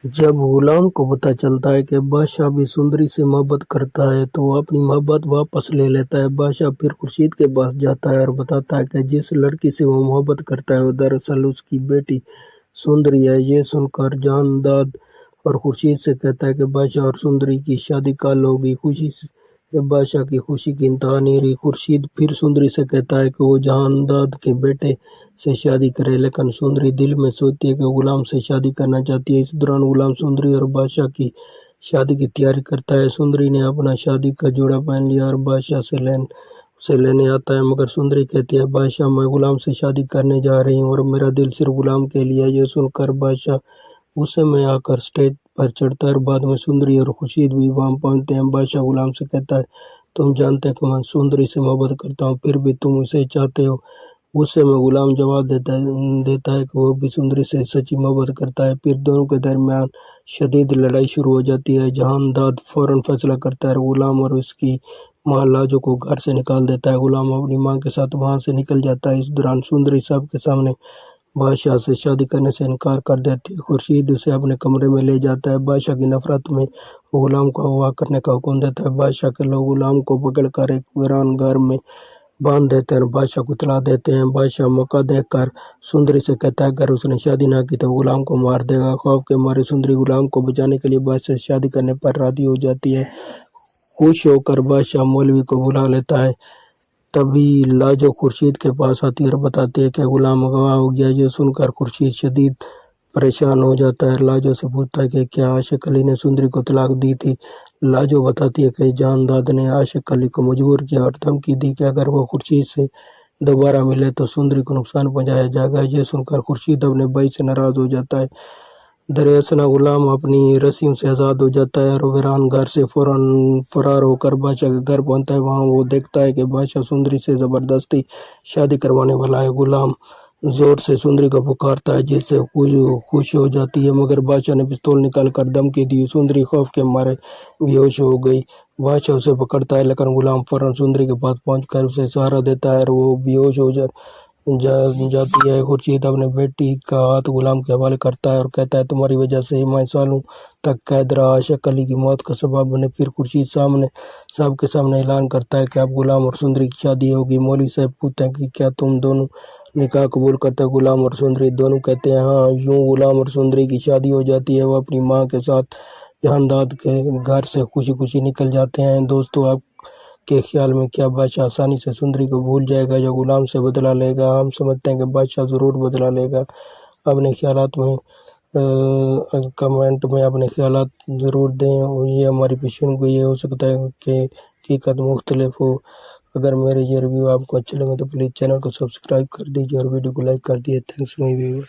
جب غلام کو پتہ چلتا ہے کہ بادشاہ بھی سندری سے محبت کرتا ہے تو وہ اپنی محبت واپس لے لیتا ہے۔ بادشاہ پھر خورشید کے پاس جاتا ہے اور بتاتا ہے کہ جس لڑکی سے وہ محبت کرتا ہے وہ دراصل اس کی بیٹی سندری ہے۔ یہ سن کر جہانداد اور خورشید سے کہتا ہے کہ بادشاہ اور سندری کی شادی کل ہوگی۔ خوشی سے بادشاہ کی خوشی کی انتہا نہیں رہی۔ خورشید پھر سندری سے کہتا ہے کہ وہ جہانداد کے بیٹے سے شادی کرے، لیکن سندری دل میں سوچتی ہے کہ وہ غلام سے شادی کرنا چاہتی ہے۔ اس دوران غلام سندری اور بادشاہ کی شادی کی تیاری کرتا ہے۔ سندری نے اپنا شادی کا جوڑا پہن لیا اور بادشاہ اسے لینے آتا ہے، مگر سندری کہتی ہے بادشاہ میں غلام سے شادی کرنے جا رہی ہوں اور میرا دل صرف غلام کے لیے ہے۔ یہ سن کر بادشاہ غصے میں آ کر اسٹیج پر چڑھتا ہے اور بعد میں سندری اور خورشید بھی وہاں پہنچتے ہیں۔ بادشاہ غلام سے کہتا ہے تم جانتے ہو کہ میں سندری سے محبت کرتا ہوں، پھر بھی تم اسے چاہتے ہو۔ غصے میں غلام جواب دیتا ہے کہ وہ بھی سندری سے سچی محبت کرتا ہے۔ پھر دونوں کے درمیان شدید لڑائی شروع ہو جاتی ہے۔ جہانداد فوراً فیصلہ کرتا ہے اور غلام اور اس کی ماں لاجو کو گھر سے نکال دیتا ہے۔ غلام اپنی ماں کے ساتھ وہاں سے نکل جاتا ہے۔ اس دوران سندری سب کے سامنے بادشاہ سے شادی کرنے سے انکار کر دیتی ہے۔ خورشید اسے اپنے کمرے میں لے جاتا ہے۔ بادشاہ کی نفرت میں وہ غلام کو اغوا کرنے کا حکم دیتا ہے۔ بادشاہ کے لوگ غلام کو پکڑ کر ایک ویران گھر میں باندھ دیتے ہیں اور بادشاہ کو اطلاع دیتے ہیں۔ بادشاہ موقع دیکھ کر سندری سے کہتا ہے اگر اس نے شادی نہ کی تو غلام کو مار دے گا۔ خوف کے مارے سندری غلام کو بچانے کے لیے بادشاہ سے شادی کرنے پر راضی ہو جاتی ہے۔ خوش ہو کر بادشاہ مولوی کو بلا لیتا ہے۔ تبھی لاجو خورشید کے پاس آتی ہے اور بتاتی ہے کہ غلام اغوا ہو گیا۔ یہ سن کر خورشید شدید پریشان ہو جاتا ہے اور لاجو سے پوچھتا ہے کہ کیا عاشق علی نے سندری کو طلاق دی تھی۔ لاجو بتاتی ہے کہ جہانداد نے عاشق علی کو مجبور کیا اور دھمکی دی کہ اگر وہ خورشید سے دوبارہ ملے تو سندری کو نقصان پہنچایا جائے گا۔ یہ سن کر خورشید اپنے بھائی سے ناراض ہو جاتا ہے۔ دراصل غلام اپنی رسیوں سے آزاد ہو جاتا ہے اور ویران گھر سے فوراً فرار ہو کر بادشاہ کے گھر پہنچتا ہے۔ وہاں وہ دیکھتا ہے کہ بادشاہ سندری سے زبردستی شادی کروانے والا ہے۔ غلام زور سے سندری کو پکارتا ہے جس سے خوش ہو جاتی ہے، مگر بادشاہ نے پستول نکال کر دھمکی دی۔ سندری خوف کے مارے بے ہوش ہو گئی۔ بادشاہ اسے پکڑتا ہے لیکن غلام فوراً سندری کے پاس پہنچ کر اسے سہارا دیتا ہے اور وہ بے ہوش ہو جاتی ہے۔ خورشید اپنے بیٹی کا ہاتھ غلام کے حوالے کرتا ہے اور کہتا ہے تمہاری وجہ سے میں سالوں تک قید رہا، عاشق علی کی موت کا سبب بنے۔ پھر خورشید سب کے سامنے اعلان کرتا ہے کہ اب غلام اور سندری کی شادی ہوگی۔ مولوی صاحب پوچھتے ہیں کہ کیا تم دونوں نکاح قبول کرتے ہو؟ غلام اور سندری دونوں کہتے ہیں ہاں۔ یوں غلام اور سندری کی شادی ہو جاتی ہے۔ وہ اپنی ماں کے ساتھ جہانداد کے گھر سے خوشی خوشی نکل جاتے ہیں۔ دوستو، آپ کے خیال میں کیا بادشاہ آسانی سے سندری کو بھول جائے گا یا غلام سے بدلہ لے گا؟ ہم سمجھتے ہیں کہ بادشاہ ضرور بدلہ لے گا۔ اپنے خیالات میں کمنٹ میں اپنے خیالات ضرور دیں۔ یہ ہماری پیشین گوئی ہے، ہو سکتا ہے کہ حقیقت مختلف ہو۔ اگر میرے یہ ریویو آپ کو اچھے لگے تو پلیز چینل کو سبسکرائب کر دیجیے اور ویڈیو کو لائک کر دیجیے۔ تھینکس مائی ویور۔